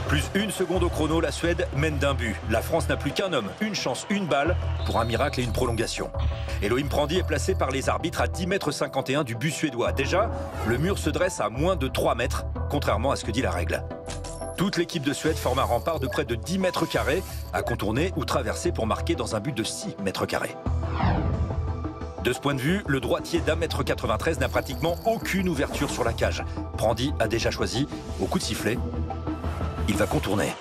Plus 1 seconde au chrono, la Suède mène d'un but. La France n'a plus qu'un homme, une chance, une balle pour un miracle et une prolongation. Elohim Prandi est placé par les arbitres à 10,51 m du but suédois. Déjà, le mur se dresse à moins de 3 mètres, contrairement à ce que dit la règle. Toute l'équipe de Suède forme un rempart de près de 10 mètres carrés à contourner ou traverser pour marquer dans un but de 6 mètres carrés. De ce point de vue, le droitier d'1,93 m n'a pratiquement aucune ouverture sur la cage. Prandi a déjà choisi, au coup de sifflet, il va contourner.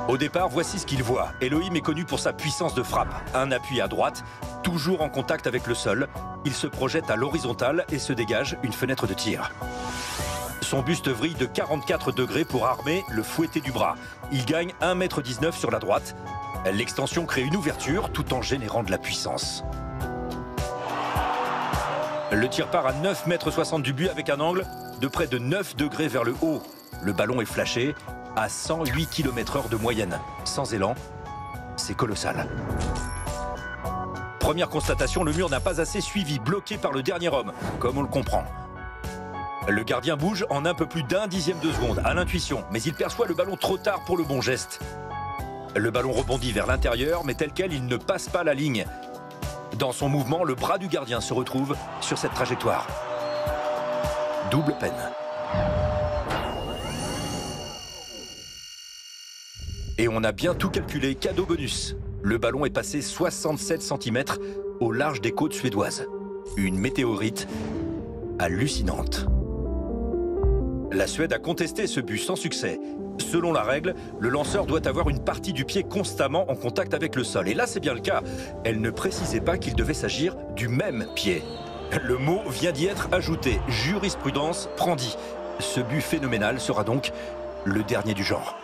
Au départ, voici ce qu'il voit. Elohim est connu pour sa puissance de frappe. Un appui à droite, toujours en contact avec le sol. Il se projette à l'horizontale et se dégage une fenêtre de tir. Son buste vrille de 44 degrés pour armer le fouetté du bras. Il gagne 1,19 m sur la droite. L'extension crée une ouverture tout en générant de la puissance. Le tir part à 9,60 m du but avec un angle de près de 9 degrés vers le haut. Le ballon est flashé à 108 km/h de moyenne. Sans élan, c'est colossal. Première constatation, le mur n'a pas assez suivi, bloqué par le dernier homme, comme on le comprend. Le gardien bouge en un peu plus d'1 dixième de seconde, à l'intuition, mais il perçoit le ballon trop tard pour le bon geste. Le ballon rebondit vers l'intérieur, mais tel quel, il ne passe pas la ligne. Dans son mouvement, le bras du gardien se retrouve sur cette trajectoire. Double peine. Et on a bien tout calculé, cadeau bonus. Le ballon est passé 67 cm au large des côtes suédoises. Une météorite hallucinante. La Suède a contesté ce but sans succès. Selon la règle, le lanceur doit avoir une partie du pied constamment en contact avec le sol. Et là, c'est bien le cas. Elle ne précisait pas qu'il devait s'agir du même pied. Le mot vient d'y être ajouté. Jurisprudence Prandi. Ce but phénoménal sera donc le dernier du genre.